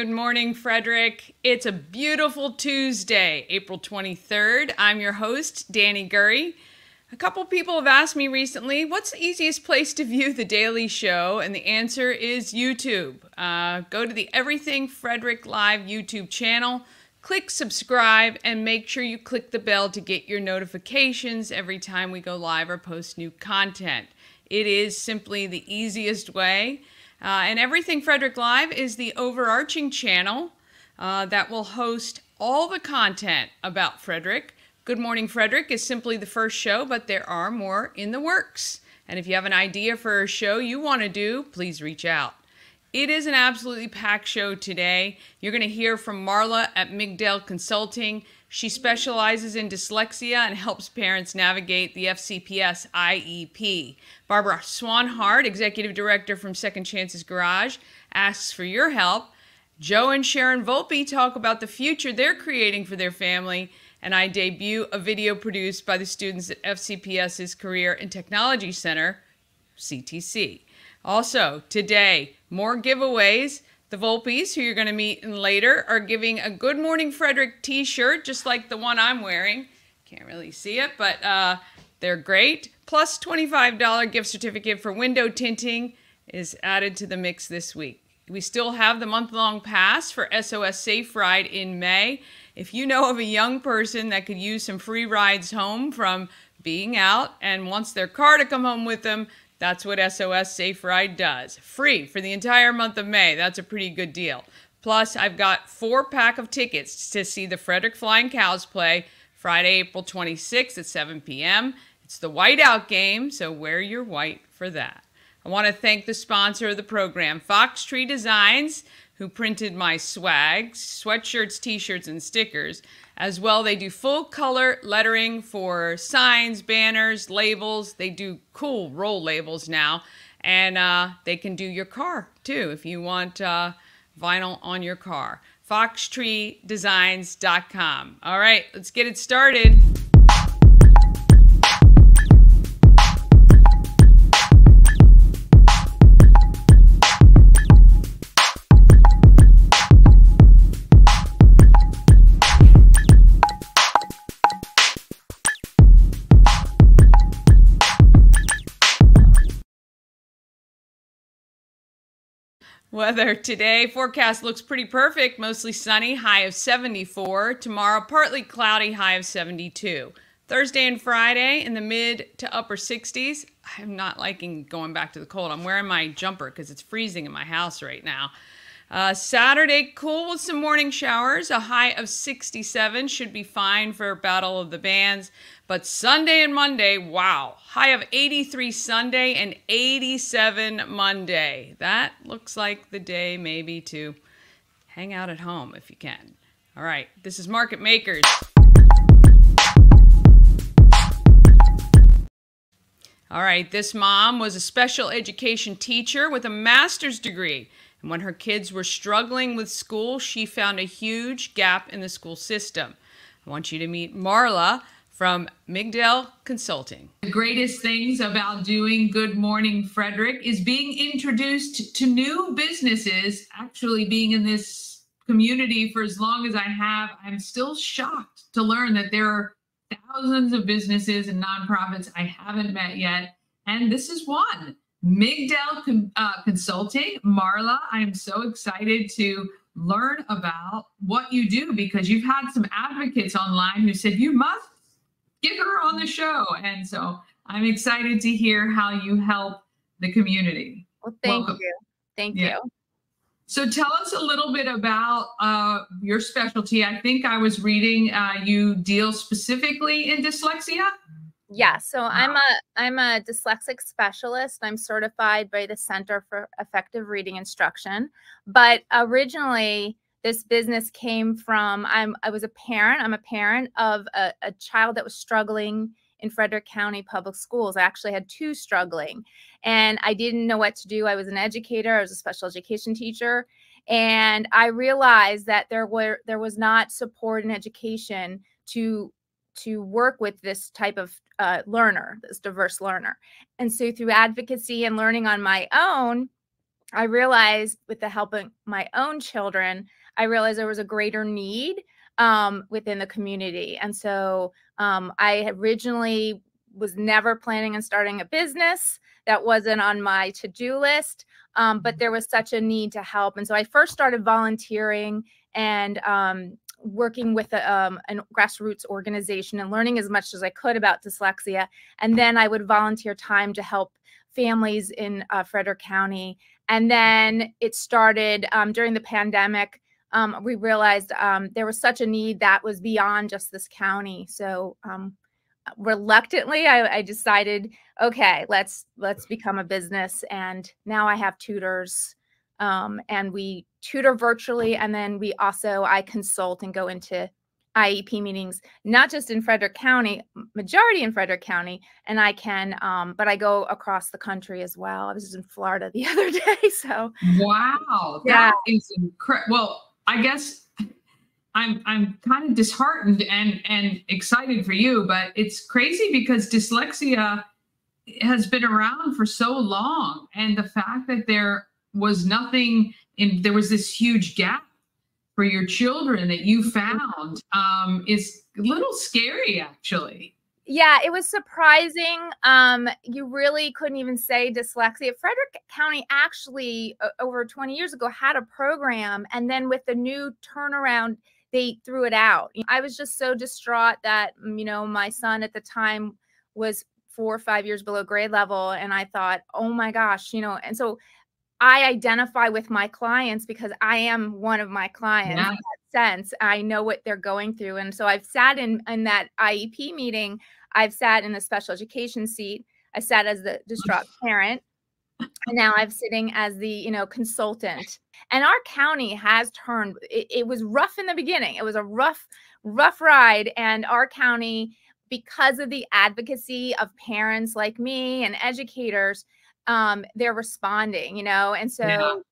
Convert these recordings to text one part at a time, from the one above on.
Good morning, Frederick. It's a beautiful Tuesday, April 23rd. I'm your host, Danny Gurry. A couple people have asked me recently, what's the easiest place to view The Daily Show? And the answer is YouTube. Go to the Everything Frederick Live YouTube channel, click subscribe, and make sure you click the bell to get your notifications every time we go live or post new content. It is simply the easiest way. And Everything Frederick Live is the overarching channel that will host all the content about Frederick. Good Morning Frederick is simply the first show, but there are more in the works. And if you have an idea for a show you want to do, please reach out. It is an absolutely packed show today. You're going to hear from Marla at Migdal Consulting. She specializes in dyslexia and helps parents navigate the FCPS IEP. Barbara Swanhart, Executive Director from Second Chances Garage, asks for your help. Joe and Sharyn Volpe talk about the future they're creating for their family. And I debut a video produced by the students at FCPS's Career and Technology Center, CTC. Also, today, more giveaways. The Volpes, who you're going to meet in later, are giving a Good Morning Frederick t-shirt, just like the one I'm wearing. Can't really see it, but they're great. Plus $25 gift certificate for window tinting is added to the mix this week. We still have the month-long pass for SOS Safe Ride in May. If you know of a young person that could use some free rides home from being out and wants their car to come home with them, that's what SOS Safe Ride does. Free for the entire month of May. That's a pretty good deal. Plus, I've got 4-pack of tickets to see the Frederick Flying Cows play Friday, April 26th at 7 p.m. It's the whiteout game, so wear your white for that. I want to thank the sponsor of the program, Fox Tree Designs, who printed my swag, sweatshirts, t-shirts, and stickers. As well, they do full color lettering for signs, banners, labels. They do cool roll labels now. And they can do your car, too, if you want vinyl on your car. foxtreedesigns.com. All right, let's get it started. Weather today, forecast looks pretty perfect, mostly sunny, high of 74. Tomorrow, partly cloudy, high of 72. Thursday and Friday in the mid to upper 60s. I'm not liking going back to the cold. I'm wearing my jumper because it's freezing in my house right now. Saturday, cool with some morning showers. A high of 67 should be fine for Battle of the Bands. But Sunday and Monday, wow. High of 83 Sunday and 87 Monday. That looks like the day maybe to hang out at home if you can. All right, this is Market Makers. All right, this mom was a special education teacher with a master's degree. And when her kids were struggling with school, she found a huge gap in the school system. I want you to meet Marla from Migdal Consulting. The greatest things about doing Good Morning Frederick is being introduced to new businesses. Actually, being in this community for as long as I have, I'm still shocked to learn that there are thousands of businesses and nonprofits I haven't met yet. And this is one. Migdal Consulting. Marla, I'm so excited to learn about what you do because you've had some advocates online who said you must get her on the show. And so I'm excited to hear how you help the community. Well, thank you. Thank you. So tell us a little bit about your specialty. I think I was reading you deal specifically in dyslexia. Yeah, so I'm a dyslexic specialist. I'm certified by the Center for Effective Reading Instruction. But originally, this business came from, I was a parent. I'm a parent of a child that was struggling in Frederick County Public Schools. I actually had 2 struggling, and I didn't know what to do. I was an educator. I was a special education teacher, and I realized that there was not support in education to work with this type of learner, this diverse learner. And so through advocacy and learning on my own, I realized with the help of my own children, I realized there was a greater need within the community. And so I originally was never planning on starting a business. That wasn't on my to-do list, but there was such a need to help. And so I first started volunteering and working with a grassroots organization and learning as much as I could about dyslexia. And then I would volunteer time to help families in Frederick County. And then it started during the pandemic. We realized there was such a need that was beyond just this county. So reluctantly, I decided, okay, let's become a business. And now I have tutors, and we tutor virtually. And then I consult and go into IEP meetings, not just in Frederick County, majority in Frederick County, and I can, but I go across the country as well. I was just in Florida the other day, so. Wow, that is incredible. Well, I guess I'm kind of disheartened and excited for you, but it's crazy because dyslexia has been around for so long, and the fact that there was this huge gap for your children that you found is a little scary, actually. Yeah, it was surprising. You really couldn't even say dyslexia. Frederick County actually over 20 years ago had a program, and then with the new turnaround, they threw it out. I was just so distraught that, my son at the time was 4 or 5 years below grade level, and I thought, oh my gosh, and so I identify with my clients because I am one of my clients. Yeah. In that sense, I know what they're going through. And so I've sat in that IEP meeting. I've sat in the special education seat. I sat as the distraught parent. And now I'm sitting as the, consultant. And our county has turned, it was rough in the beginning. It was a rough ride. And our county, because of the advocacy of parents like me and educators, they're responding, and so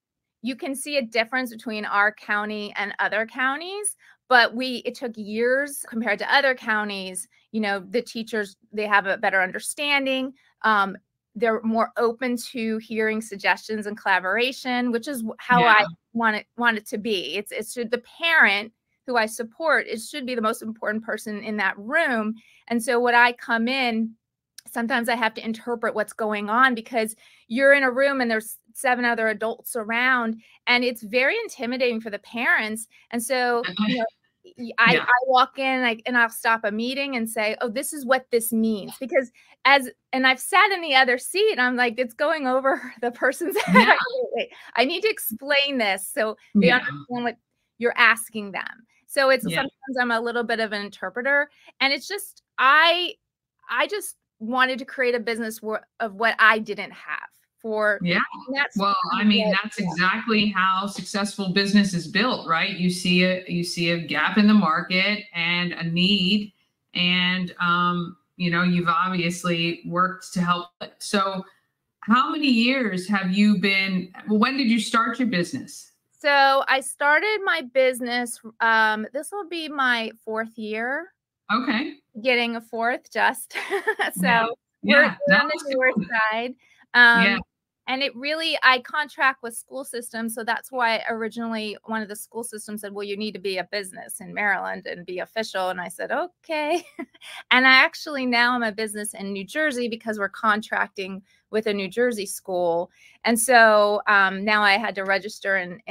you can see a difference between our county and other counties, but it took years compared to other counties. The teachers, they have a better understanding. They're more open to hearing suggestions and collaboration, which is how I want it to be. It's the parent who I support, it should be the most important person in that room. And so when I come in, sometimes I have to interpret what's going on because you're in a room and there's 7 other adults around, and it's very intimidating for the parents. And so, I walk in and I'll stop a meeting and say, oh, this is what this means. Because and I've sat in the other seat and I'm like, it's going over the person's head. I need to explain this so they understand what you're asking them. So it's sometimes I'm a little bit of an interpreter, and it's just, I just wanted to create a business of what I didn't have for. Well, I mean, that's exactly how successful business is built, right? You see a gap in the market and a need, and you've obviously worked to help it. So how many years have you been, when did you start your business? So I started my business, this will be my 4th year. Okay. Getting a 4th just. So we're on the newer side. And it really, I contract with school systems. So that's why originally one of the school systems said, well, you need to be a business in Maryland and be official. And I said, okay. And I actually now am a business in New Jersey because we're contracting with a New Jersey school. And so now I had to register in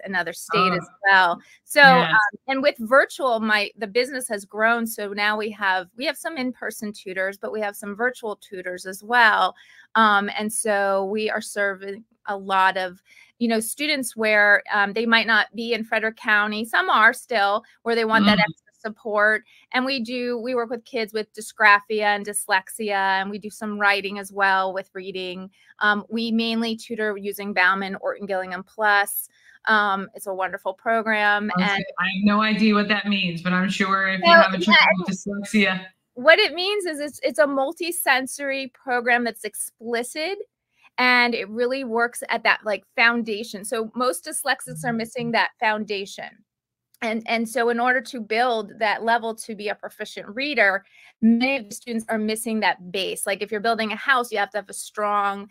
another state as well. So, and with virtual, the business has grown. So now we have some in-person tutors, but we have some virtual tutors as well. And so we are serving a lot of, students where they might not be in Frederick County. Some are still where they want that extra support. And we work with kids with dysgraphia and dyslexia, and we do some writing as well with reading. We mainly tutor using Bauman, Orton Gillingham Plus. It's a wonderful program. And I have no idea what that means, but I'm sure if you have a child with dyslexia. What it means is it's a multi-sensory program that's explicit, and it really works at that foundation. So most dyslexics are missing that foundation. And so in order to build that level to be a proficient reader, many of the students are missing that base. Like if you're building a house, you have to have a strong,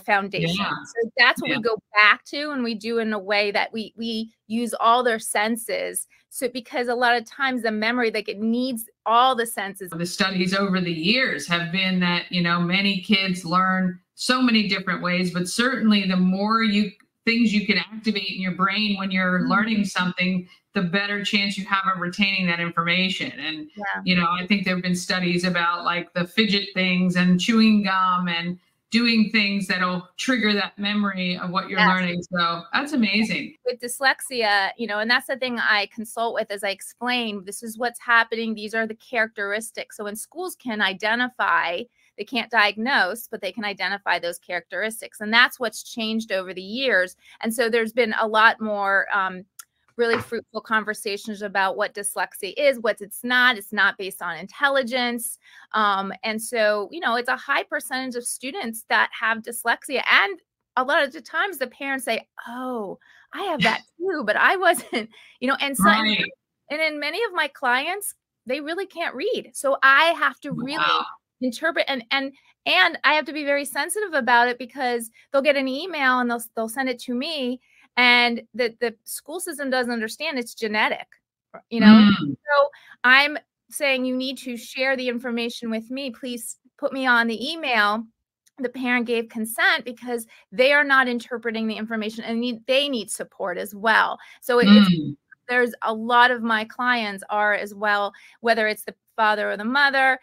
foundation. Yeah. So that's what Yeah. we go back to, and we do in a way that we use all their senses. So because a lot of times the memory, like it needs all the senses. The studies over the years have been that, many kids learn so many different ways, but certainly the more things you can activate in your brain when you're learning something, the better chance you have of retaining that information. And, I think there have been studies about like the fidget things and chewing gum and doing things that'll trigger that memory of what you're learning. So that's amazing. With dyslexia, and that's the thing I consult with, as I explain, this is what's happening. These are the characteristics. So when schools can identify, they can't diagnose, but they can identify those characteristics. And that's what's changed over the years. And so there's been a lot more really fruitful conversations about what dyslexia is, what it's not. It's not based on intelligence. And so, it's a high percentage of students that have dyslexia. And a lot of the times the parents say, oh, I have that too, but I wasn't, and so, and in many of my clients, they really can't read. So I have to really interpret and I have to be very sensitive about it, because they'll get an email and they'll send it to me, and the school system doesn't understand it's genetic, So I'm saying, you need to share the information with me. Please put me on the email. The parent gave consent because they are not interpreting the information, and they need support as well. So there's a lot of my clients are as well, whether it's the father or the mother,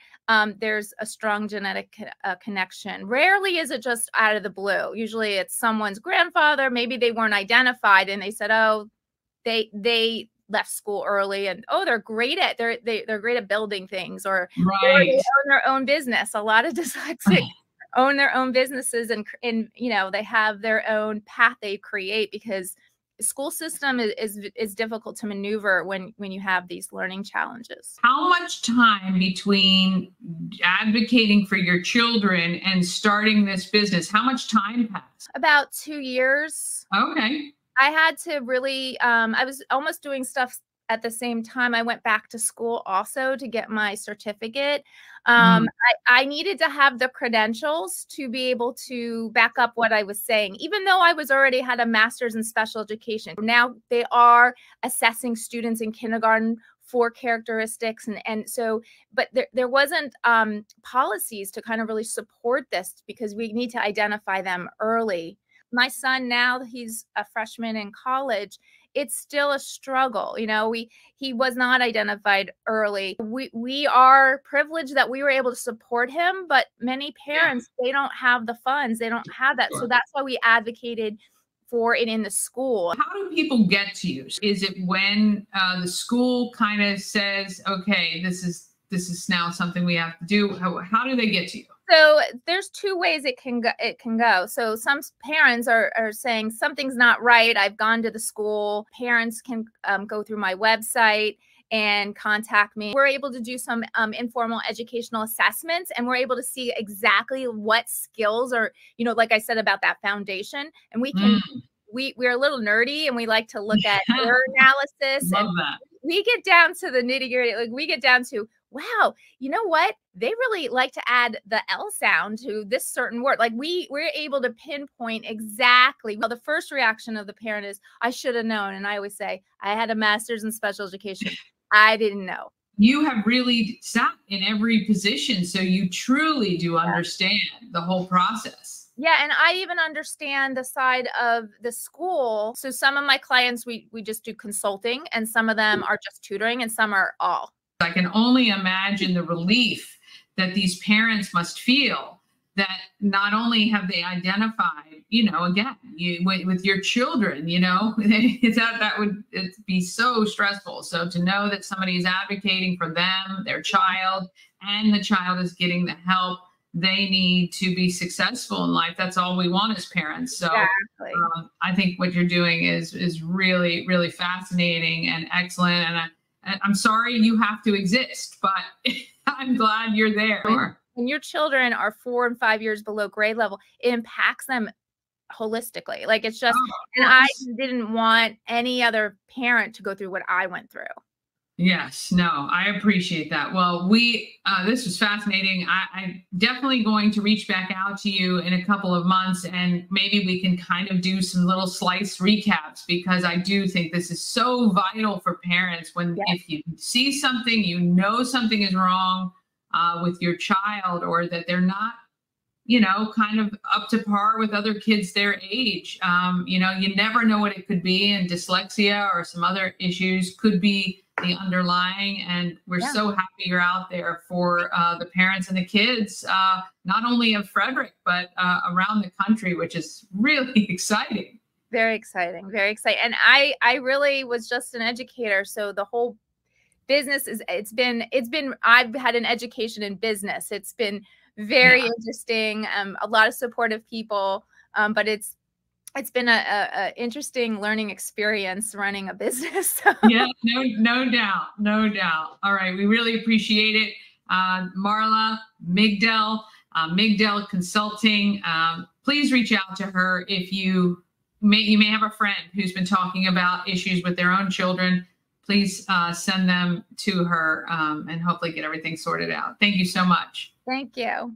there's a strong genetic connection. Rarely is it just out of the blue. Usually it's someone's grandfather. Maybe they weren't identified and they said, oh, they left school early, and they're great at they're great at building things, or they own their own business. A lot of dyslexics own their own businesses, and they have their own path they create, because the school system is difficult to maneuver when you have these learning challenges. How much time between advocating for your children and starting this business, how much time passed? About 2 years. Okay. I had to really, I was almost doing stuff at the same time. I went back to school also to get my certificate. I needed to have the credentials to be able to back up what I was saying, even though I was already had a master's in special education. Now they are assessing students in kindergarten for characteristics. And so, but there wasn't policies to kind of really support this, because we need to identify them early. My son now, he's a freshman in college. It's still a struggle. He was not identified early. We are privileged that we were able to support him, but many parents, they don't have the funds. They don't have that. So that's why we advocated for it in the school. How do people get to you? Is it when the school kind of says, okay, this is now something we have to do? How do they get to you? So there's two ways it can go. So some parents are saying something's not right. I've gone to the school. Parents can go through my website and contact me. We're able to do some informal educational assessments, and we're able to see exactly what skills are, like I said about that foundation. And we can, we're a little nerdy, and we like to look at error analysis. Love and that. We get down to the nitty gritty. Like we get down to, wow, you know what? They really like to add the L sound to this certain word. Like we're able to pinpoint exactly. Well, the first reaction of the parent is, I should have known. And I always say, I had a master's in special education. I didn't know. You have really sat in every position, so you truly do understand the whole process. Yeah, and I even understand the side of the school. So some of my clients, we just do consulting, and some of them are just tutoring, and some are all. I can only imagine the relief that these parents must feel, that not only have they identified, again, with your children, that would be so stressful. So to know that somebody is advocating for them, their child, and the child is getting the help they need to be successful in life. That's all we want as parents. So exactly. I think what you're doing is really, really fascinating and excellent. And I'm sorry you have to exist, but I'm glad you're there. When your children are 4 and 5 years below grade level, it impacts them holistically. Like it's just, Oh, and I didn't want any other parent to go through what I went through. Yes, no, I appreciate that. Well, this was fascinating. I'm definitely going to reach back out to you in a couple of months, and maybe we can kind of do some little slice recaps, because I do think this is so vital for parents when if you see something, you know something is wrong with your child, or that they're not, kind of up to par with other kids their age. You never know what it could be, and dyslexia or some other issues could be the underlying. And we're so happy you're out there for the parents and the kids, not only of Frederick, but around the country, which is really exciting. Very exciting, very exciting. And I really was just an educator. So the whole business it's been, I've had an education in business. It's been very interesting. A lot of supportive people, but it's been a interesting learning experience running a business. Yeah, no doubt. All right, we really appreciate it. Marla, Migdal Consulting. Please reach out to her if you may have a friend who's been talking about issues with their own children. Please send them to her and hopefully get everything sorted out. Thank you so much. Thank you.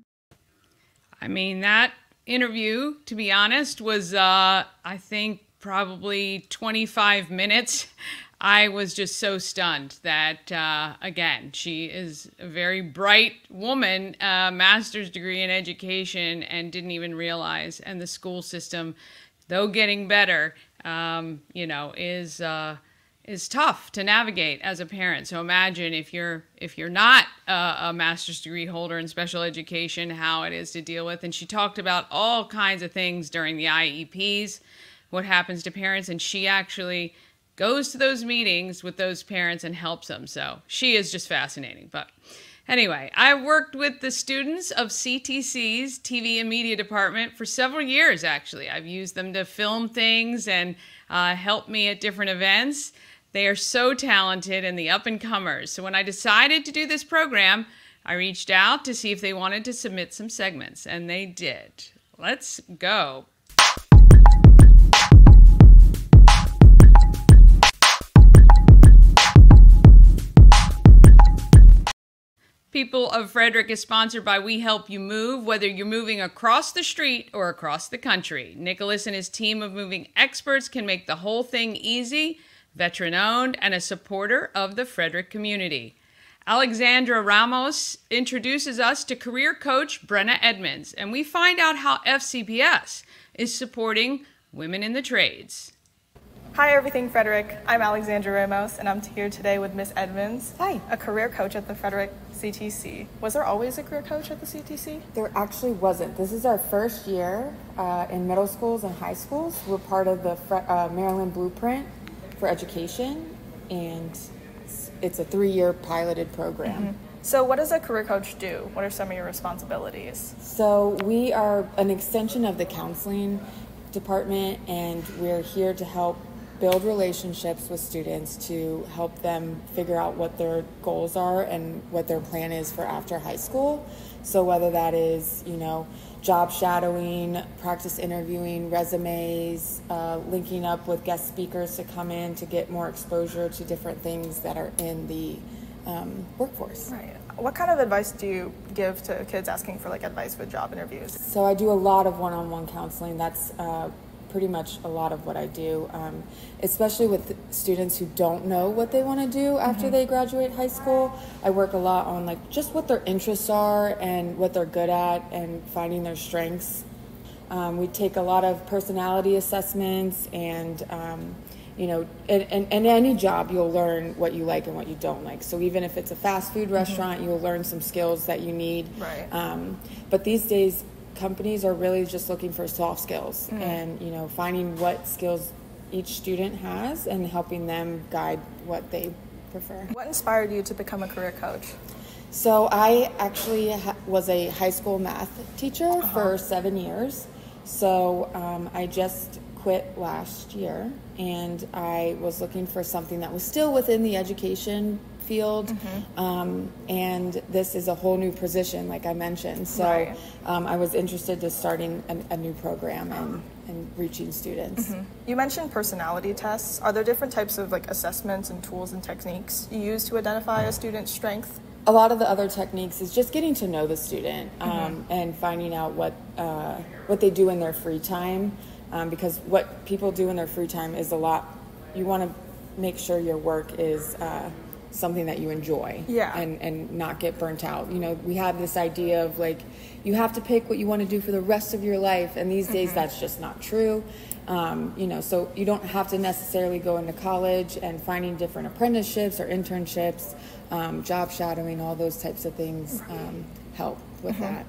I mean, that interview, to be honest, was, I think, probably 25 minutes. I was just so stunned that, again, she is a very bright woman, master's degree in education, and didn't even realize. And the school system, though getting better, is tough to navigate as a parent. So imagine if you're not a master's degree holder in special education, how it is to deal with. And she talked about all kinds of things during the IEPs, what happens to parents, and she actually goes to those meetings with those parents and helps them. So she is just fascinating. But anyway, I worked with the students of CTC's TV and Media Department for several years, actually. I've used them to film things and help me at different events. They are so talented and the up-and-comers. So when I decided to do this program, I reached out to see if they wanted to submit some segments, and they did. Let's go. People of Frederick is sponsored by We Help You Move, whether you're moving across the street or across the country. Nicholas and his team of moving experts can make the whole thing easy, veteran-owned, and a supporter of the Frederick community. Alexandra Ramos introduces us to career coach Brenna Edmonds, and we find out how FCPS is supporting women in the trades. Hi, Everything Frederick. I'm Alexandra Ramos, and I'm here today with Miss Edmonds. Hi. A career coach at the Frederick CTC. Was there always a career coach at the CTC? There actually wasn't. This is our first year in middle schools and high schools. We're part of the Maryland Blueprint for Education, and it's a 3-year piloted program. Mm-hmm. So what does a career coach do? What are some of your responsibilities? So we are an extension of the counseling department, and we're here to help build relationships with students to help them figure out what their goals are and what their plan is for after high school. So whether that is, job shadowing, practice interviewing, resumes, linking up with guest speakers to come in to get more exposure to different things that are in the workforce. Right. What kind of advice do you give to kids asking for advice with job interviews? So I do a lot of one-on-one counseling. That's pretty much a lot of what I do, especially with students who don't know what they want to do after they graduate high school. I work a lot on just what their interests are and what they're good at and finding their strengths. We take a lot of personality assessments, and in any job you'll learn what you like and what you don't like. So even if it's a fast food restaurant, you'll learn some skills that you need. Right. But these days, companies are really just looking for soft skills and finding what skills each student has and helping them guide what they prefer. What inspired you to become a career coach? So I actually was a high school math teacher for 7 years. So I just quit last year, and I was looking for something that was still within the education field. And this is a whole new position, like I mentioned. So I was interested to starting a new program and reaching students. You mentioned personality tests. Are there different types of like assessments and tools and techniques you use to identify a student's strength? A lot of the other techniques is just getting to know the student and finding out what they do in their free time, because what people do in their free time is a lot. You want to make sure your work is something that you enjoy and not get burnt out. You know, we have this idea of like you have to pick what you want to do for the rest of your life, and these days that's just not true. You know, so you don't have to necessarily go into college, and finding different apprenticeships or internships, job shadowing, all those types of things help with that.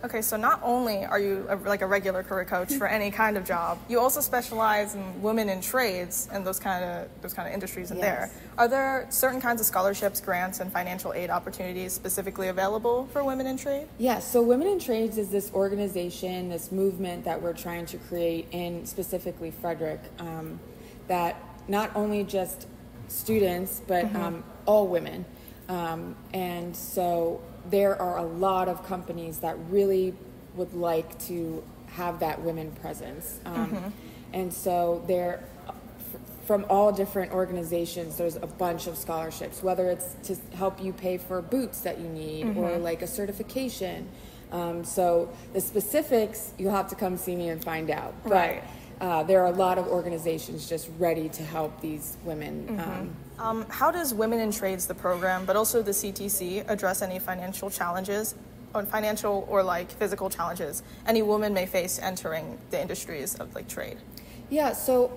Okay, so not only are you like a regular career coach for any kind of job, you also specialize in women in trades and those kind of industries in there. Are there certain kinds of scholarships, grants, and financial aid opportunities specifically available for women in trade? Yes, so Women in Trades is this organization, this movement that we're trying to create in specifically Frederick, that not only just students, but all women. And so there are a lot of companies that really would like to have that women presence. And so they're from all different organizations. There's a bunch of scholarships, whether it's to help you pay for boots that you need or like a certification. So the specifics, you'll have to come see me and find out. But there are a lot of organizations just ready to help these women. How does Women in Trades, the program, but also the CTC, address any financial challenges, or financial or like physical challenges any woman may face entering the industries of like trade? Yeah, so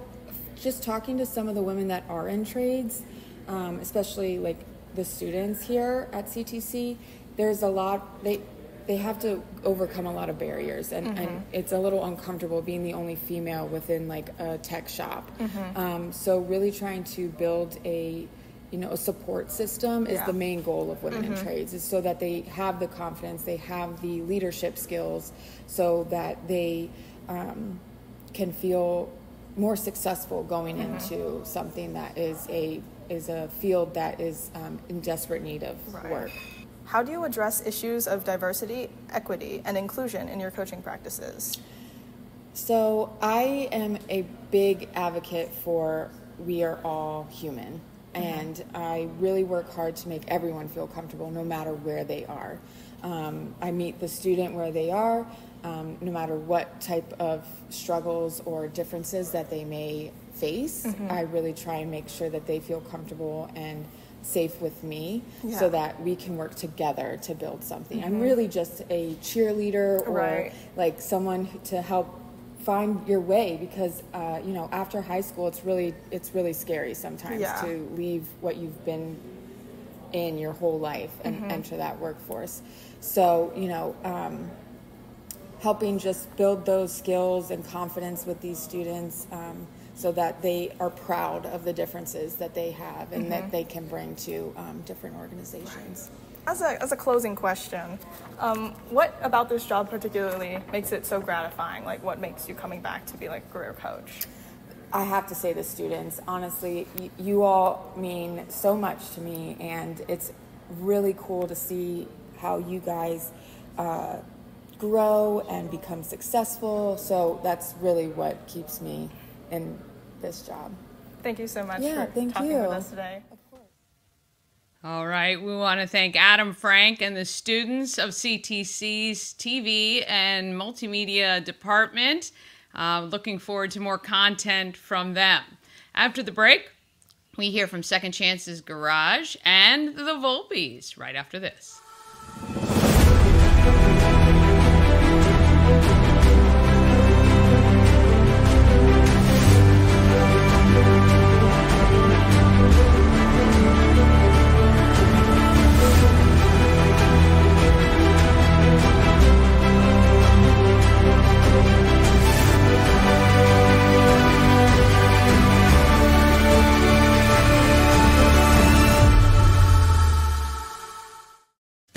just talking to some of the women that are in trades, especially like the students here at CTC, there's a lot, they have to overcome a lot of barriers, and it's a little uncomfortable being the only female within like a tech shop. So really trying to build a support system is the main goal of Women in Trades, is so that they have the confidence, they have the leadership skills, so that they can feel more successful going into something that is a field that is in desperate need of work. How do you address issues of diversity, equity, and inclusion in your coaching practices? So I am a big advocate for we are all human, and I really work hard to make everyone feel comfortable no matter where they are. I meet the student where they are, no matter what type of struggles or differences that they may face. I really try and make sure that they feel comfortable and safe with me, so that we can work together to build something. I'm really just a cheerleader or like someone to help find your way, because after high school it's really scary sometimes to leave what you've been in your whole life and enter that workforce. So helping just build those skills and confidence with these students, so that they are proud of the differences that they have and that they can bring to different organizations. As a closing question, what about this job particularly makes it so gratifying? Like, what makes you coming back to be like a career coach? I have to say the students. Honestly, you all mean so much to me, and it's really cool to see how you guys grow and become successful. So that's really what keeps me in this job. Thank you so much for talking with us today. Of course. All right, we want to thank Adam Frank and the students of CTC's TV and Multimedia Department. Looking forward to more content from them. After the break, we hear from Second Chance's Garage and the Volpes right after this.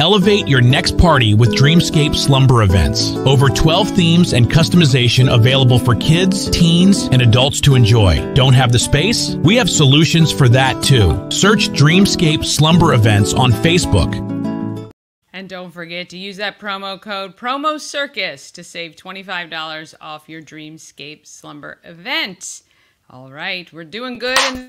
Elevate your next party with Dreamscape Slumber Events. Over 12 themes and customization available for kids, teens, and adults to enjoy. Don't have the space? We have solutions for that too. Search Dreamscape Slumber Events on Facebook. And don't forget to use that promo code PROMOCIRCUS to save $25 off your Dreamscape Slumber event. All right, we're doing good.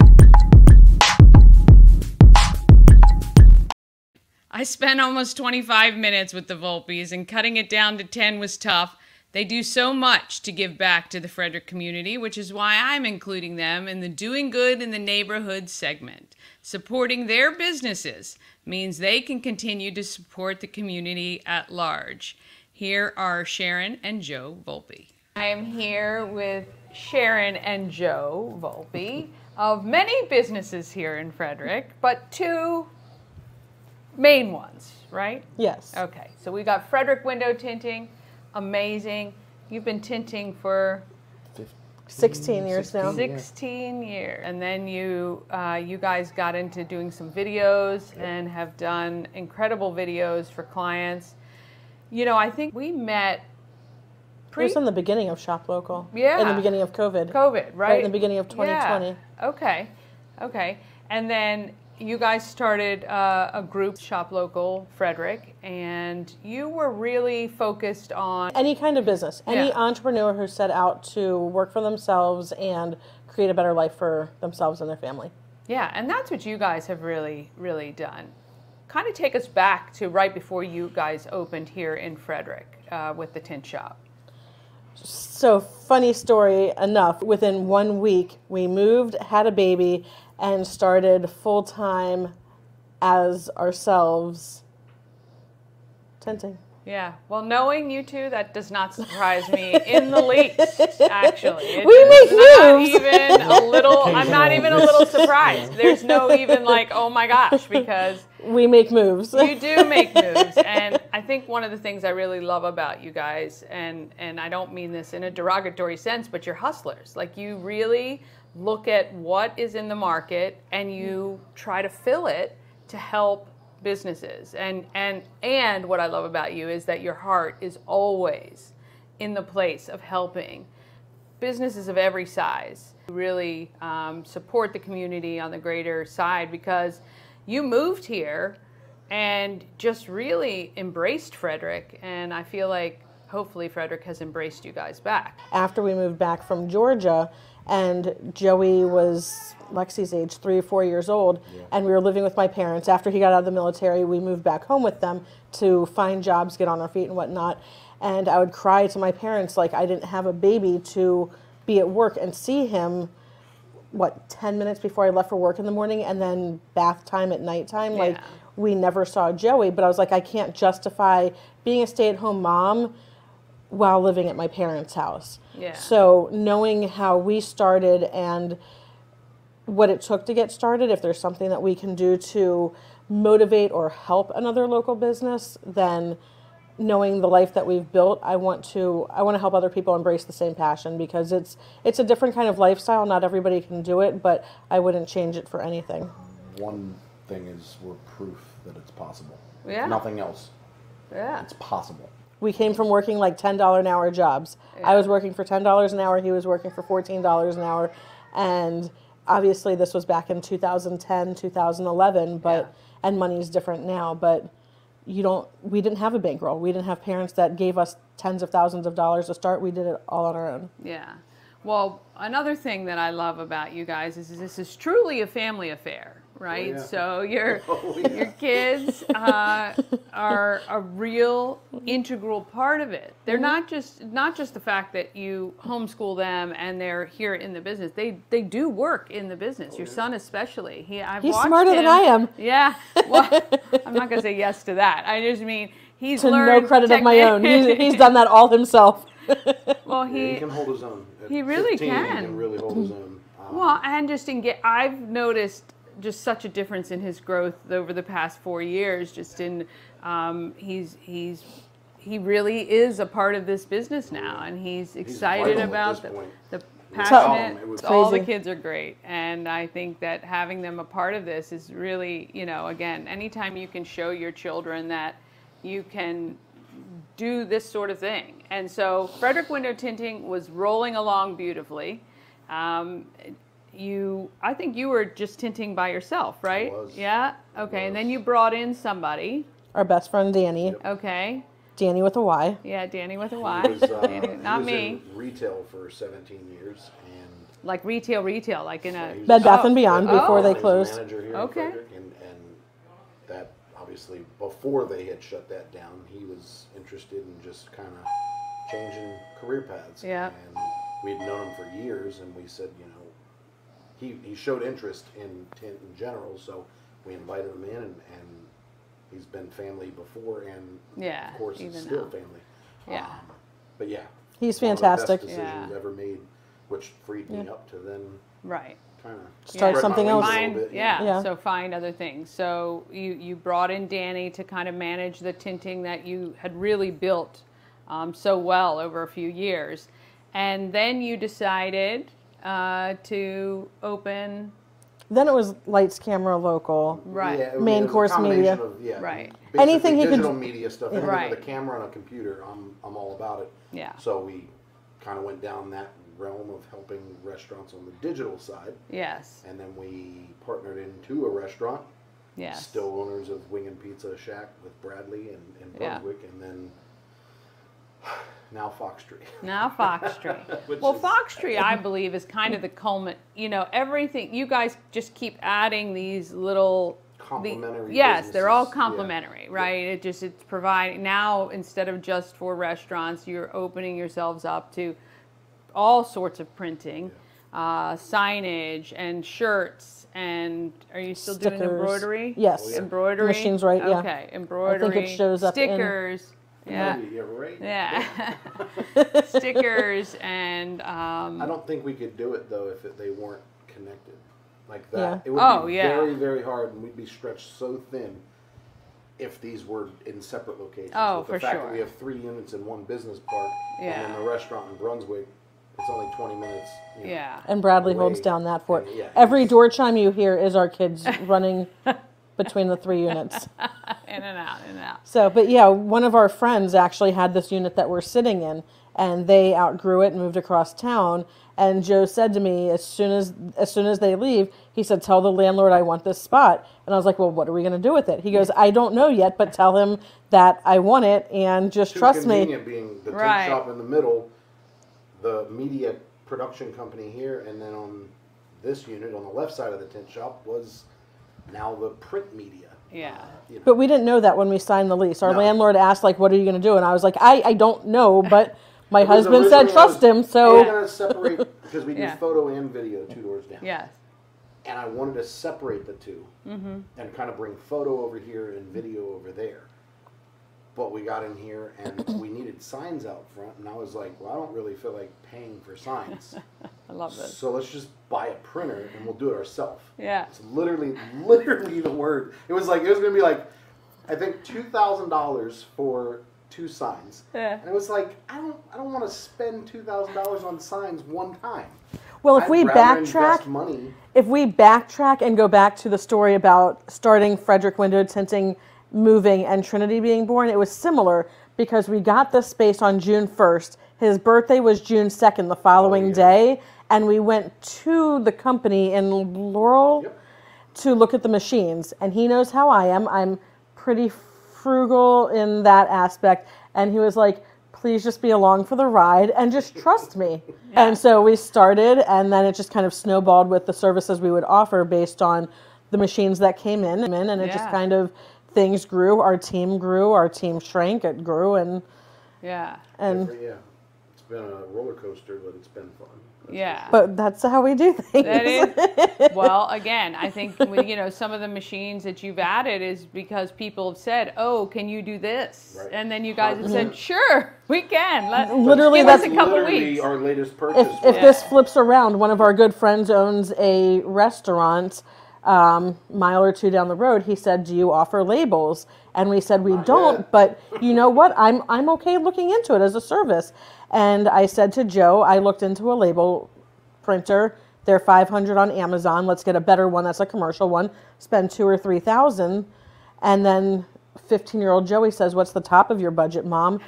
I spent almost 25 minutes with the Volpes, and cutting it down to 10 was tough. They do so much to give back to the Frederick community, which is why I'm including them in the Doing Good in the Neighborhood segment. Supporting their businesses means they can continue to support the community at large. Here are Sharyn and Joe Volpe. I am here with Sharyn and Joe Volpe of many businesses here in Frederick, but two main ones, right? Yes. Okay, so we got Frederick Window Tinting, amazing. You've been tinting for 16 years now. 16 years. And then you guys got into doing some videos and have done incredible videos for clients. You know, I think we met It was in the beginning of Shop Local. Yeah. In the beginning of COVID. right? Right in the beginning of 2020. Yeah. Okay. And then you guys started a group, Shop Local Frederick, and you were really focused on any kind of business, any entrepreneur who set out to work for themselves and create a better life for themselves and their family. Yeah, and that's what you guys have really, really done. Kind of take us back to right before you guys opened here in Frederick with the tint shop. So, funny story enough, within 1 week, we moved, had a baby, and started full-time as ourselves tinting. Yeah, well, knowing you two, that does not surprise me in the least, actually. We make moves! I'm not even a little surprised. There's no even like, oh my gosh, because we make moves. You do make moves, and I think one of the things I really love about you guys, and I don't mean this in a derogatory sense, but you're hustlers. Like, you really look at what is in the market and you try to fill it to help businesses. And what I love about you is that your heart is always in the place of helping businesses of every size. You really support the community on the greater side, because you moved here and just really embraced Frederick, and I feel like hopefully Frederick has embraced you guys back. After we moved back from Georgia, and Joey was Lexi's age, 3 or 4 years old, and we were living with my parents. After he got out of the military, we moved back home with them to find jobs, get on our feet and whatnot. And I would cry to my parents like I didn't have a baby to be at work and see him, 10 minutes before I left for work in the morning, and then bath time at nighttime. Like, we never saw Joey, but I was like, I can't justify being a stay-at-home mom while living at my parents' house. Yeah. So knowing how we started and what it took to get started, if there's something that we can do to motivate or help another local business, then knowing the life that we've built, I want to help other people embrace the same passion, because it's a different kind of lifestyle. Not everybody can do it, but I wouldn't change it for anything. One thing is, we're proof that it's possible. Yeah. If nothing else. Yeah. It's possible. We came from working like $10 an hour jobs. Yeah. I was working for $10 an hour. He was working for $14 an hour. And obviously this was back in 2010, 2011, and money's different now, but we didn't have a bankroll. We didn't have parents that gave us tens of thousands of dollars to start. We did it all on our own. Yeah. Well, another thing that I love about you guys is this is truly a family affair, right? Oh, yeah. So your kids are a real integral part of it. They're not just the fact that you homeschool them and they're here in the business. They do work in the business. Your son especially. He's smarter than I am. Yeah. Well, I'm not going to say yes to that. I just mean he's to learned no credit of my own. He's done that all himself. Well, he can hold his own. He really 15, can. He can really hold his own. Well, and I've noticed just such a difference in his growth over the past 4 years. Just in, he really is a part of this business now, and he's excited about the passionate. All the kids are great, and I think that having them a part of this is really, again, anytime you can show your children that you can do this sort of thing. And so Frederick Window Tinting was rolling along beautifully. I think you were just tinting by yourself, right? I was. Yeah. Okay. And then you brought in somebody. Our best friend Danny. Yep. Okay. Danny with a Y. Yeah, Danny with a Y. He was, Danny, not he was me. in retail for 17 years, and Like retail, like in a. he was Bed Bath Oh. and Beyond before Oh. they he was closed. manager here Okay. in Frederick, and that obviously before they had shut that down, he was interested in just kind of changing career paths. Yeah. And we had known him for years, and we said, he showed interest in tint in general, so we invited him in, and he's been family before, and Yeah, of course, even it's still now. family. Yeah. But yeah, He's one of the fantastic. best decisions ever made, which freed me up to then Right. kind of Start something else. Yeah. Yeah. So find other things. So you brought in Danny to kind of manage the tinting that you had really built so well over a few years, and then you decided to open. Then it was Lights Camera Local. Right. Yeah, Main it was a course combination media. Of, yeah, Right. basically Anything he could- digital media stuff. Anything Right. with a camera and a computer, I'm all about it. Yeah. So we kind of went down that realm of helping restaurants on the digital side, Yes. and then we partnered into a restaurant. Yes. Still owners of Wing and Pizza Shack with Bradley and Yeah. Brunswick, and then now Fox Tree. Now Fox Tree. Which Well, is- Fox Tree, I believe, is kind of the culminant. Everything you guys just keep adding these little Complementary yes, they're all businesses, yeah. complementary, right? It's providing now, instead of just for restaurants, you're opening yourselves up to all sorts of printing, signage and shirts. And are you still doing Stickers. embroidery? Yes. Oh, yeah. Embroidery. Machine's right, yeah. Okay, embroidery. shows up in- stickers. Yeah. Maybe, yeah, right. Yeah. Stickers and I don't think we could do it though if they weren't connected like that. Yeah. It would Oh, be yeah. very, very hard, and we'd be stretched so thin if these were in separate locations. Oh, With the for fact sure. that we have 3 units in one business park, Yeah. and then the restaurant in Brunswick, it's only 20 minutes. yeah. And Bradley away. holds down that fort. And, yeah, Every it's- door chime you hear is our kids running between the 3 units. In and out, in and out. So, but yeah, one of our friends actually had this unit that we're sitting in, and they outgrew it and moved across town. And Joe said to me, as soon as they leave, he said, "Tell the landlord I want this spot." And I was like, "Well, what are we going to do with it?" He goes, "I don't know yet, but tell him that I want it and just Too trust me." convenient being the Right. tint shop in the middle, the media production company here, and then on this unit on the left side of the tint shop was now the print media. Yeah. But we didn't know that when we signed the lease. Our No. landlord asked, like, "What are you going to do?" And I was like, I don't know, but my It was husband said originally trust him, We're so going to separate, because we do Yeah. photo and video 2 doors down. Yes. And I wanted to separate the two and kind of bring photo over here and video over there. But we got in here and we needed signs out front, and I was like, well, I don't really feel like paying for signs. I love this. So let's just buy a printer and we'll do it ourselves. Yeah. It's literally the word. It was going to be like, I think $2,000 for 2 signs. Yeah. And it was like, I don't want to spend $2,000 on signs one time. well, if I'd we rather invest backtrack, money. if we backtrack and go back to the story about starting Frederick Window Tinting, moving, and Trinity being born, it was similar because we got the space on June 1st. His birthday was June 2nd, the following day, and we went to the company in Laurel Yep. to look at the machines. And he knows how I am. I'm pretty frugal in that aspect. And he was like, "Please just be along for the ride and just trust me." And so we started, and then it just kind of snowballed with the services we would offer based on the machines that came in, and it just Yeah. kind of, things grew, our team shrank, it grew, and Yeah. Yeah. It's been a roller coaster, but it's been fun. That's Yeah. but that's how we do things. That is, well, again, I think some of the machines that you've added is because people have said, "Oh, can you do this?" Right. And then you guys have said, "Sure, we can." Literally, give us that's a couple literally weeks. our latest purchase. If this flips around, one of our good friends owns a restaurant mile or 2 down the road. He said, "Do you offer labels?" And we said, "We don't, yet." but you know what? I'm okay looking into it as a service." And I said to Joe, I looked into a label printer. They're $500 on Amazon. Let's get a better one that's a commercial one. Spend $2,000 or $3,000. And then 15-year-old Joey says, "What's the top of your budget, Mom?"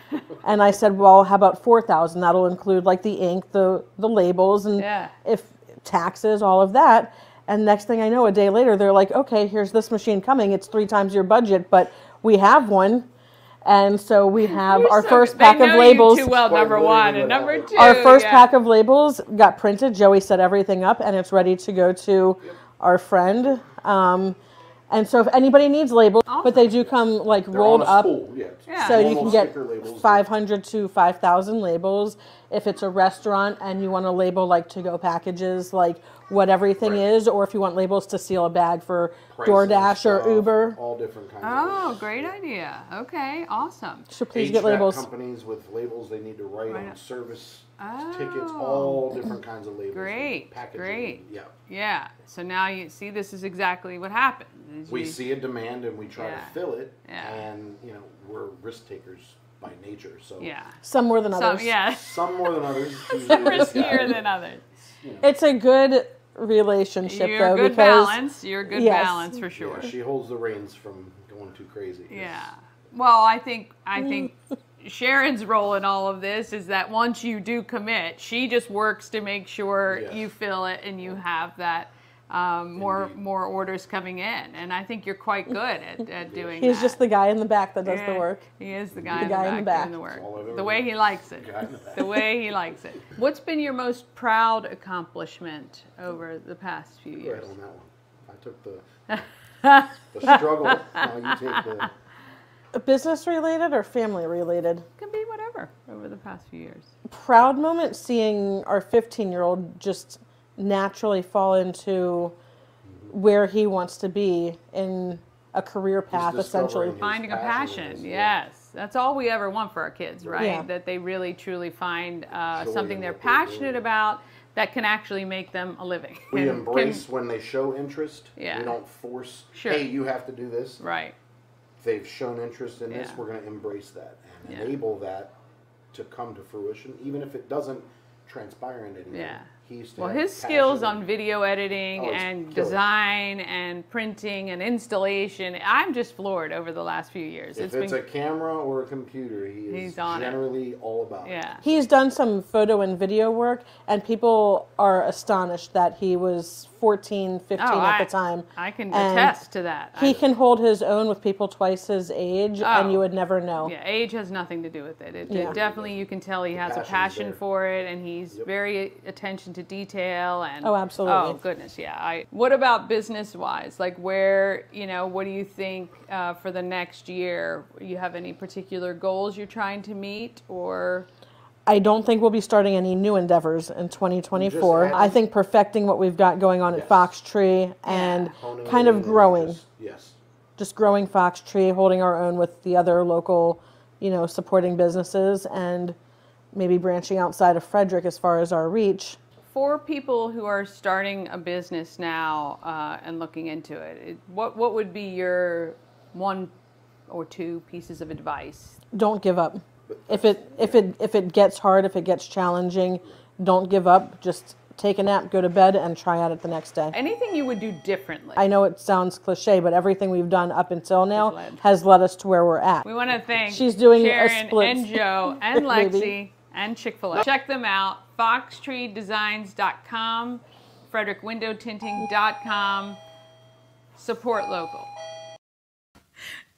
And I said, "Well, how about $4,000? That'll include like the ink, the labels, and if taxes, all of that." And next thing I know, a day later, they're like, "Okay, here's this machine coming. It's 3 times your budget, but we have one." And so we have our first pack of labels. Too well, number one, and number two. Our first pack of labels got printed. Joey set everything up, and it's ready to go to our friend. And so if anybody needs labels, but they do come like rolled up, so you can get 500 to 5,000 labels. If it's a restaurant and you want to label like to-go packages, like what everything is, or if you want labels to seal a bag for DoorDash or Uber. All different kinds of labels. Great idea. Okay, awesome. So please get labels. Companies with labels they need to write on service tickets, all different kinds of labels. Great, packaging. Yeah. So now you see, this is exactly what happened. We see a demand and we try to fill it, and you know, we're risk takers by nature. So some more than others. Some more than others. Some riskier than others. You know. It's a good relationship, You're though. You're a good balance for sure. Yeah, she holds the reins from going too crazy. Yeah. Well, I think Sharyn's role in all of this is that once you do commit, she just works to make sure you fill it and you have that more orders coming in. And I think you're quite good at doing that. He's just the guy in the back that does the work. He is the guy in the back doing the work. The way he likes it. The way he likes it. What's been your most proud accomplishment over the past few years? Right on that one. I took the struggle. Now you take the... Business related or family related? It can be whatever over the past few years. Proud moment seeing our 15-year-old just naturally fall into where he wants to be in a career path, essentially. Finding a passion, yes. That's all we ever want for our kids, right? Yeah. That they really, truly find something they're passionate about that can actually make them a living. We embrace when they show interest. Yeah. We don't force, hey, you have to do this. Right. If they've shown interest in this, we're going to embrace that and enable that to come to fruition, even if it doesn't transpire into anything. Yeah. Well, his skills on video editing and design and printing and installation, I'm just floored over the last few years. If it's a camera or a computer, he's generally all about it. He's done some photo and video work, and people are astonished that he was 14, 15 at the time. I can attest to that. He can hold his own with people twice his age, and you would never know. Yeah, age has nothing to do with it. It definitely, you can tell he has a passion for it, and he's very attention to detail. And absolutely. Oh, goodness, what about business-wise? Like where, what do you think for the next year? You have any particular goals you're trying to meet, or... I don't think we'll be starting any new endeavors in 2024. I think perfecting what we've got going on at Fox Tree and kind of growing. Just growing Fox Tree, holding our own with the other local, supporting businesses, and maybe branching outside of Frederick as far as our reach. For people who are starting a business now and looking into it, what would be your 1 or 2 pieces of advice? Don't give up. If it gets hard, if it gets challenging, don't give up. Just take a nap, go to bed, and try at it the next day. Anything you would do differently? I know it sounds cliche, but everything we've done up until now has led us to where we're at. We want to thank Sharyn a split. And Joe and Lexi and Chick-fil-A. Check them out, foxtreedesigns.com, frederickWindowTinting.com. Support local.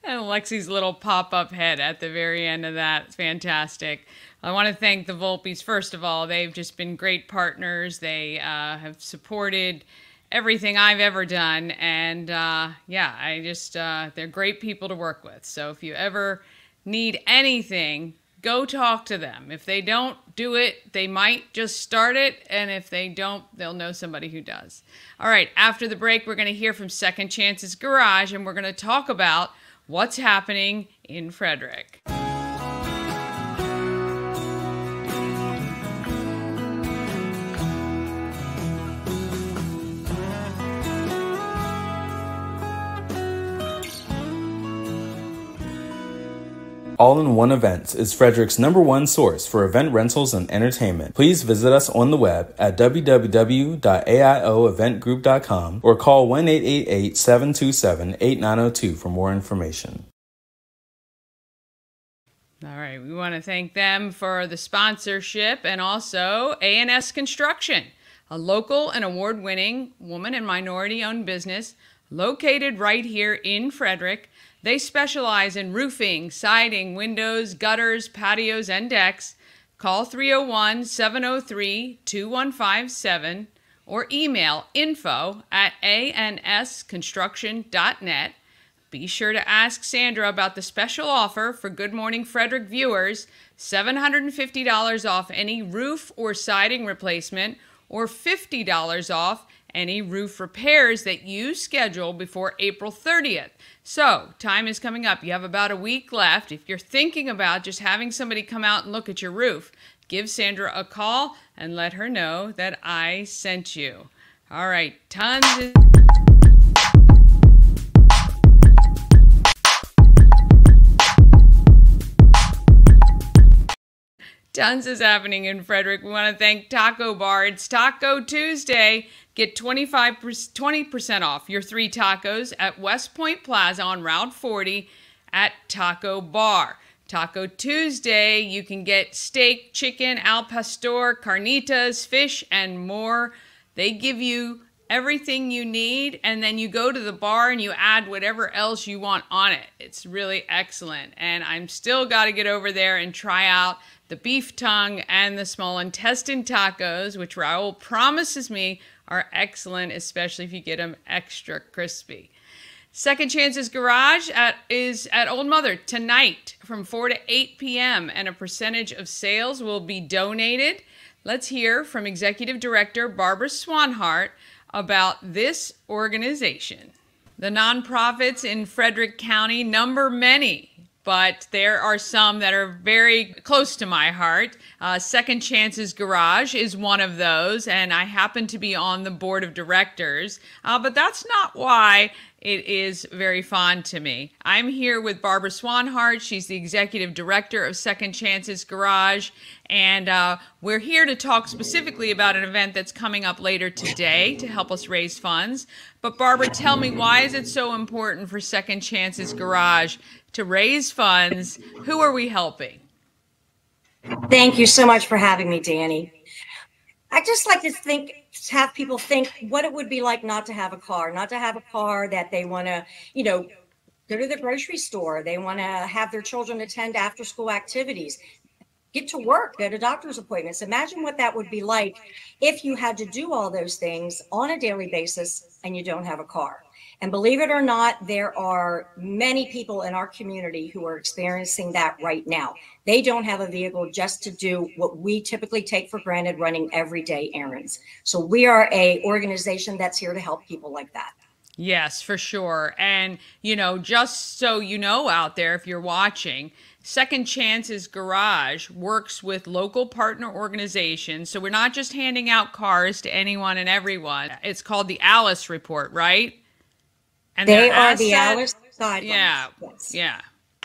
And Lexi's little pop-up head at the very end of that. It's fantastic. I want to thank the Volpes, first of all. They've just been great partners. They have supported everything I've ever done. And they're great people to work with. So if you ever need anything, go talk to them. If they don't do it, they might just start it. And if they don't, they'll know somebody who does. All right, after the break, we're going to hear from Second Chance's Garage, and we're going to talk about what's happening in Frederick. All-in-One Events is Frederick's #1 source for event rentals and entertainment. Please visit us on the web at www.aioeventgroup.com or call 1-888-727-8902 for more information. All right, we want to thank them for the sponsorship, and also A&S Construction, a local and award-winning woman and minority-owned business located right here in Frederick. They specialize in roofing, siding, windows, gutters, patios, and decks. Call 301-703-2157 or email info@ansconstruction.net. Be sure to ask Sandra about the special offer for Good Morning Frederick viewers, $750 off any roof or siding replacement, or $50 off any roof repairs that you schedule before April 30th. So, time is coming up. You have about a week left. If you're thinking about just having somebody come out and look at your roof, give Sandra a call and let her know that I sent you. All right, tons is happening in Frederick. We want to thank Taco Bar. It's Taco Tuesday. Get 20% off your 3 tacos at West Point Plaza on Route 40 at Taco Bar. Taco Tuesday, you can get steak, chicken, al pastor, carnitas, fish, and more. They give you everything you need, and then you go to the bar and you add whatever else you want on it. It's really excellent. And I'm still got to get over there and try out the beef tongue and the small intestine tacos, which Raul promises me are excellent, especially if you get them extra crispy. Second Chances Garage is at Old Mother tonight from 4 to 8 p.m. and a percentage of sales will be donated. Let's hear from Executive Director Barbara Swanhart about this organization. The nonprofits in Frederick County number many, but there are some that are very close to my heart. Second Chances Garage is one of those, and I happen to be on the board of directors, but that's not why it is very fond to me. I'm here with Barbara Swanhart. She's the executive director of Second Chances Garage, and we're here to talk specifically about an event that's coming up later today to help us raise funds. But Barbara, tell me, why is it so important for Second Chances Garage to raise funds? Who are we helping? Thank you so much for having me, Danny. I just like to have people think what it would be like not to have a car that they want to, go to the grocery store. They want to have their children attend after school activities, get to work, go to doctor's appointments. Imagine what that would be like if you had to do all those things on a daily basis and you don't have a car. And believe it or not, there are many people in our community who are experiencing that right now. They don't have a vehicle just to do what we typically take for granted, running everyday errands. So we are an organization that's here to help people like that. Yes, for sure. And, just so you know out there, if you're watching, Second Chances Garage works with local partner organizations. So we're not just handing out cars to anyone and everyone. It's called the Alice Report, right? And they are the Alice guidelines. Yeah, yes. Yeah.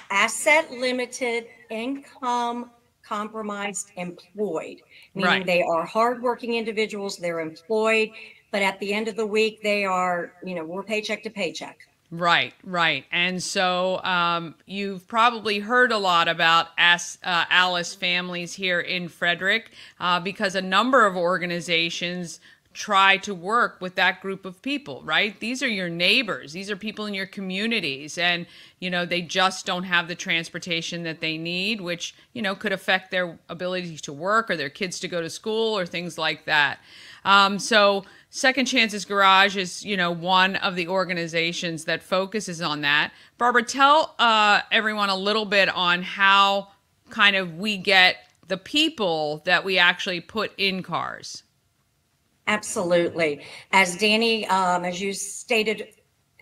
Asset limited, income compromised, employed, meaning right. They are hardworking individuals. They're employed, but at the end of the week, they are, we're paycheck to paycheck. Right. And so you've probably heard a lot about Alice families here in Frederick because a number of organizations try to work with that group of people, right? These are your neighbors. These are people in your communities. And, they just don't have the transportation that they need, which, could affect their ability to work or their kids to go to school or things like that. So Second Chances Garage is, one of the organizations that focuses on that. Barbara, tell everyone a little bit on how kind of we get the people that we actually put in cars. Absolutely. As Danny, as you stated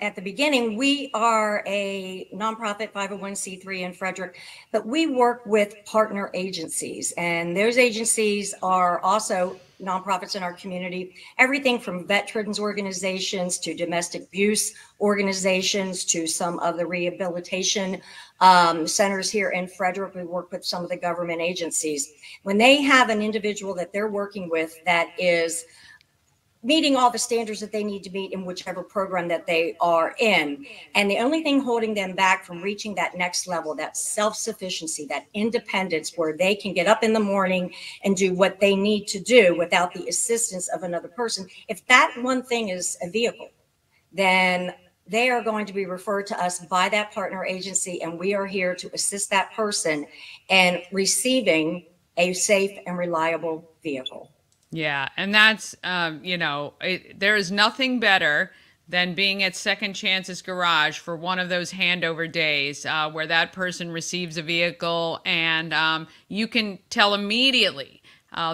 at the beginning, we are a nonprofit 501c3 in Frederick, but we work with partner agencies, and those agencies are also nonprofits in our community, everything from veterans organizations to domestic abuse organizations to some of the rehabilitation centers here in Frederick. We work with some of the government agencies. When they have an individual that they're working with that is meeting all the standards that they need to meet in whichever program that they are in. And the only thing holding them back from reaching that next level, that self-sufficiency, that independence, where they can get up in the morning and do what they need to do without the assistance of another person, if that one thing is a vehicle, then they are going to be referred to us by that partner agency, and we are here to assist that person in receiving a safe and reliable vehicle. Yeah, and that's, there is nothing better than being at Second Chances Garage for one of those handover days where that person receives a vehicle and you can tell immediately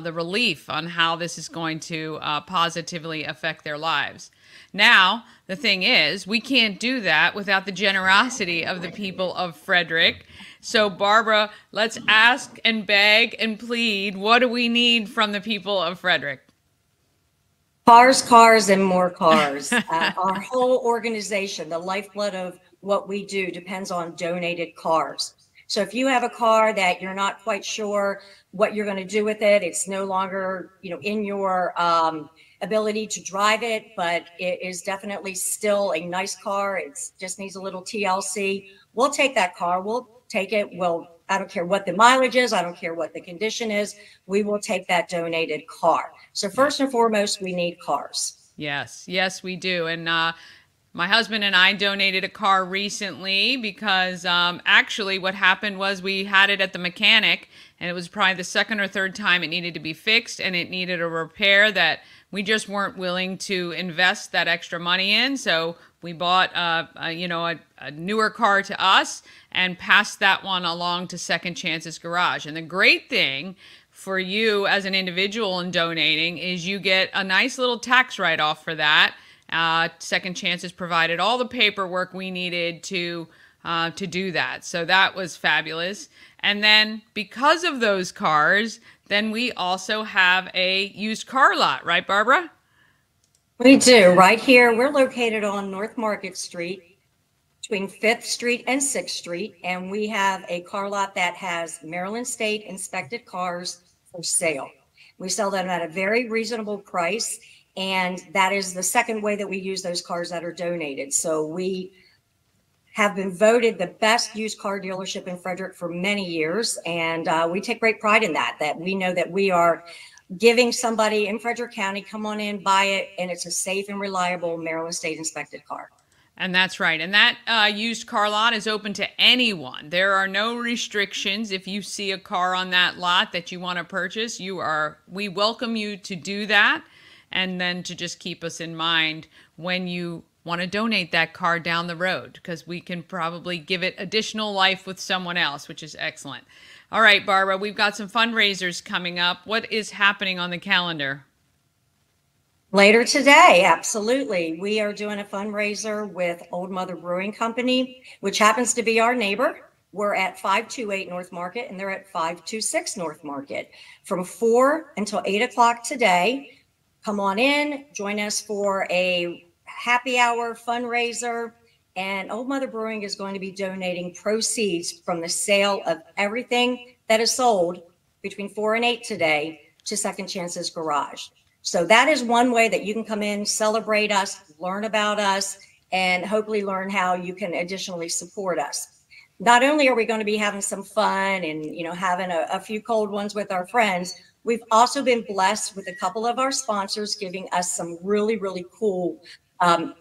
the relief on how this is going to positively affect their lives. Now, the thing is, we can't do that without the generosity of the people of Frederick. So, Barbara, let's ask and beg and plead. What do we need from the people of Frederick? Cars, cars, and more cars. Our whole organization, the lifeblood of what we do, depends on donated cars. So if you have a car that you're not quite sure what you're going to do with it, it's no longer, in your ability to drive it, but it is definitely still a nice car. It just needs a little TLC. We'll take that car. We'll take it. I don't care what the mileage is. I don't care what the condition is. We will take that donated car. So first and foremost, we need cars. Yes, we do. And my husband and I donated a car recently because actually what happened was we had it at the mechanic, and it was probably the second or third time it needed to be fixed, and it needed a repair that we just weren't willing to invest that extra money in. So we bought a newer car to us and passed that one along to Second Chances Garage. And the great thing for you as an individual in donating is you get a nice little tax write-off for that. Second Chances provided all the paperwork we needed to do that. So that was fabulous. And then because of those cars, then we also have a used car lot, right, Barbara? We do. Right here, we're located on North Market Street between 5th Street and 6th Street. And we have a car lot that has Maryland State inspected cars for sale. We sell them at a very reasonable price. And that is the second way that we use those cars that are donated. So we have been voted the best used car dealership in Frederick for many years. And we take great pride in that we know that we are giving somebody in Frederick County, come on in, buy it, and it's a safe and reliable Maryland State inspected car. And that's right. And that used car lot is open to anyone. There are no restrictions. If you see a car on that lot that you want to purchase, we welcome you to do that. And then to just keep us in mind when you want to donate that car down the road, because we can probably give it additional life with someone else, which is excellent. All right, Barbara, we've got some fundraisers coming up. What is happening on the calendar? Later today, absolutely. We are doing a fundraiser with Old Mother Brewing Company, which happens to be our neighbor. We're at 528 North Market, and they're at 526 North Market from 4 until 8 o'clock today. Come on in, join us for a happy hour fundraiser. And Old Mother Brewing is going to be donating proceeds from the sale of everything that is sold between 4 and 8 today to Second Chances Garage. So that is one way that you can come in, celebrate us, learn about us, and hopefully learn how you can additionally support us. Not only are we going to be having some fun and, having a few cold ones with our friends, we've also been blessed with a couple of our sponsors giving us some really, really cool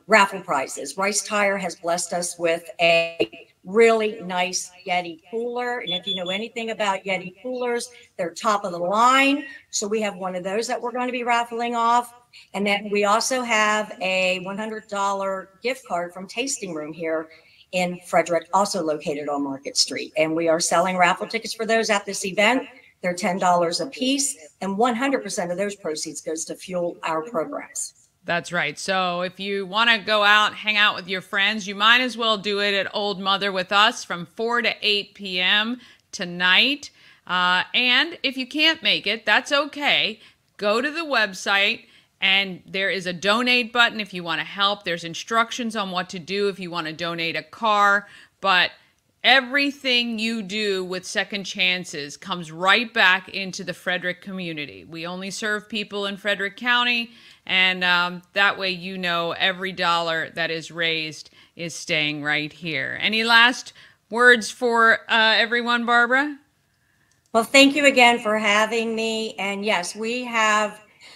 raffle prizes. Rice Tire has blessed us with a really nice Yeti cooler. And if you know anything about Yeti coolers, they're top of the line. So we have one of those that we're going to be raffling off. And then we also have a $100 gift card from Tasting Room here in Frederick, also located on Market Street. And we are selling raffle tickets for those at this event. They're $10 a piece, and 100% of those proceeds goes to fuel our programs. That's right. So if you want to go out, hang out with your friends, you might as well do it at Old Mother with us from 4 to 8 p.m. tonight. And if you can't make it, that's okay. Go to the website, and there is a donate button if you want to help. There's instructions on what to do if you want to donate a car. But everything you do with Second Chances comes right back into the Frederick community. We only serve people in Frederick County, And that way you know every dollar that is raised is staying right here. Any last words for everyone, Barbara? Well, thank you again for having me. And yes,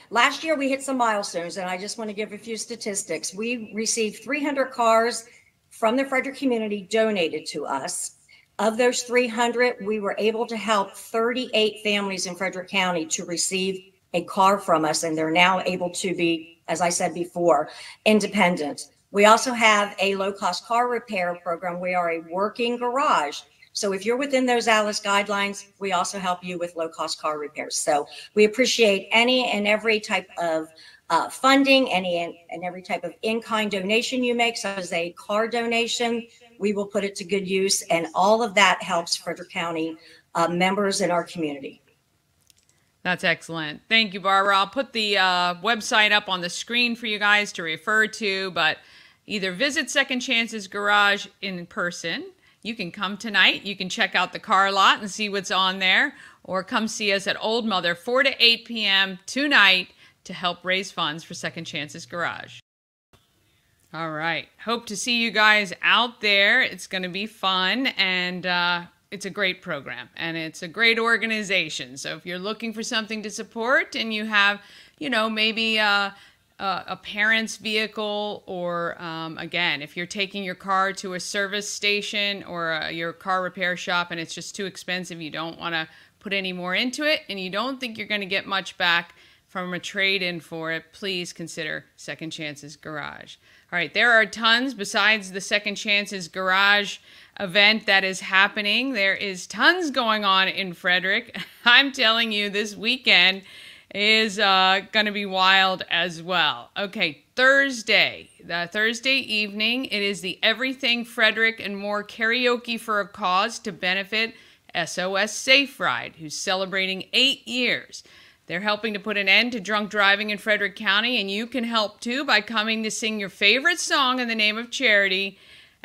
last year we hit some milestones, and I just want to give a few statistics. We received 300 cars from the Frederick community donated to us. Of those 300, we were able to help 38 families in Frederick County to receive a car from us, and they're now able to be, as I said before, independent. We also have a low-cost car repair program. We are a working garage. So if you're within those ALICE guidelines, we also help you with low-cost car repairs. So we appreciate any and every type of funding, any and every type of in-kind donation you make, such as a car donation. We will put it to good use, and all of that helps Frederick County members in our community. That's excellent. Thank you, Barbara. I'll put the website up on the screen for you guys to refer to, but either visit Second Chance's Garage in person. You can come tonight. You can check out the car lot and see what's on there, or come see us at Old Mother 4 to 8 p.m. tonight to help raise funds for Second Chance's Garage. All right. Hope to see you guys out there. It's going to be fun, and it's a great program, and it's a great organization. So if you're looking for something to support and you have, maybe a parent's vehicle, or again, if you're taking your car to a service station or your car repair shop and it's just too expensive, you don't want to put any more into it, and you don't think you're going to get much back from a trade-in for it, please consider Second Chance's Garage. All right, there are tons besides the Second Chance's Garage event that is happening. There is tons going on in Frederick. I'm telling you, this weekend is going to be wild as well. Okay, Thursday evening, it is the Everything Frederick and More Karaoke for a Cause to benefit SOS Safe Ride, who's celebrating 8 years. They're helping to put an end to drunk driving in Frederick County, and you can help too by coming to sing your favorite song in the name of charity.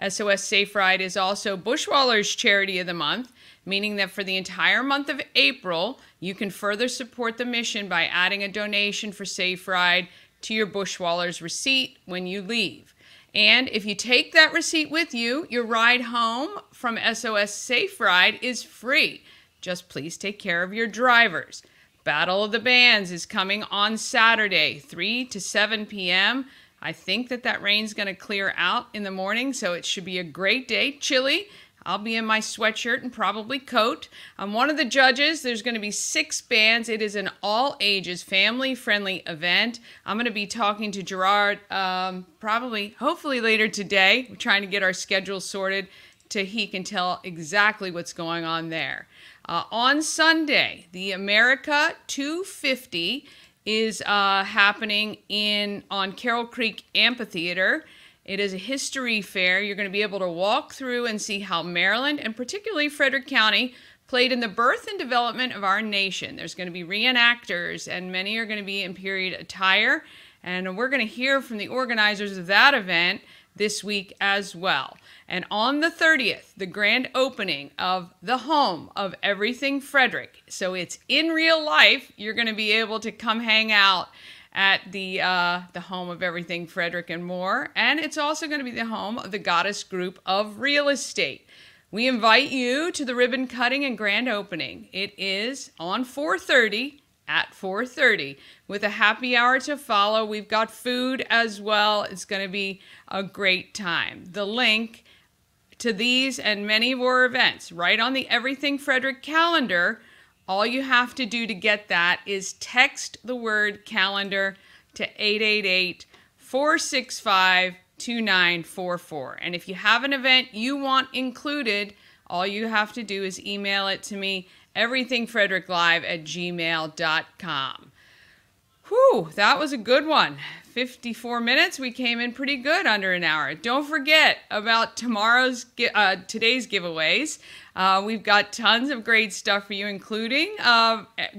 SOS Safe Ride is also Bushwallers Charity of the Month, meaning that for the entire month of April, you can further support the mission by adding a donation for Safe Ride to your Bushwallers receipt when you leave. And if you take that receipt with you, your ride home from SOS Safe Ride is free. Just please take care of your drivers. Battle of the Bands is coming on Saturday, 3 to 7 p.m. I think that rain's going to clear out in the morning, so it should be a great day. Chilly. I'll be in my sweatshirt and probably coat. I'm one of the judges. There's going to be 6 bands. It is an all-ages, family-friendly event. I'm going to be talking to Gerard hopefully later today. We're trying to get our schedule sorted so he can tell exactly what's going on there. On Sunday, the America 250 is happening on Carroll Creek Amphitheater. It is a history fair. You're going to be able to walk through and see how Maryland, and particularly Frederick County, played in the birth and development of our nation. There's going to be reenactors, and many are going to be in period attire. And we're going to hear from the organizers of that event this week as well. And on the 30th, the grand opening of the home of Everything Frederick. So it's in real life. You're going to be able to come hang out at the home of Everything Frederick and More. And it's also going to be the home of the Goddess Group of Real Estate. We invite you to the ribbon cutting and grand opening. It is on 4:30 at 4:30 with a happy hour to follow. We've got food as well. It's going to be a great time. The link to these and many more events right on the Everything Frederick calendar. All you have to do to get that is text the word calendar to 888-465-2944. And if you have an event you want included, all you have to do is email it to me, everythingfredericklive@gmail.com. Whew, that was a good one. 54 minutes. We came in pretty good, under an hour. Don't forget about today's giveaways. We've got tons of great stuff for you, including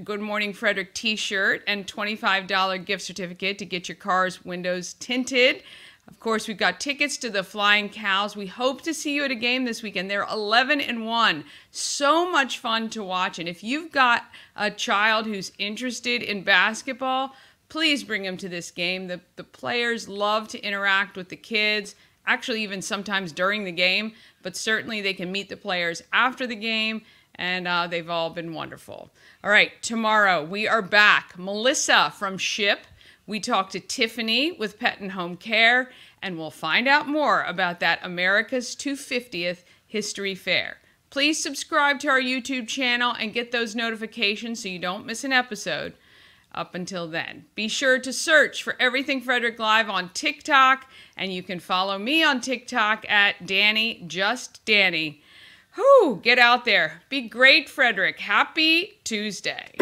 Good Morning Frederick t-shirt and $25 gift certificate to get your car's windows tinted. Of course, we've got tickets to the Flying Cows. We hope to see you at a game this weekend. They're 11-1. So much fun to watch. And if you've got a child who's interested in basketball, please bring them to this game. The players love to interact with the kids, actually even sometimes during the game, but certainly they can meet the players after the game, and they've all been wonderful. All right, tomorrow we are back. Melissa from SHIP. We talk to Tiffany with Pet and Home Care, and we'll find out more about that America's 250th History Fair. Please subscribe to our YouTube channel and get those notifications so you don't miss an episode. Up until then, be sure to search for Everything Frederick Live on TikTok, and you can follow me on TikTok at Danny, just Danny. Whew, get out there. Be great, Frederick. Happy Tuesday.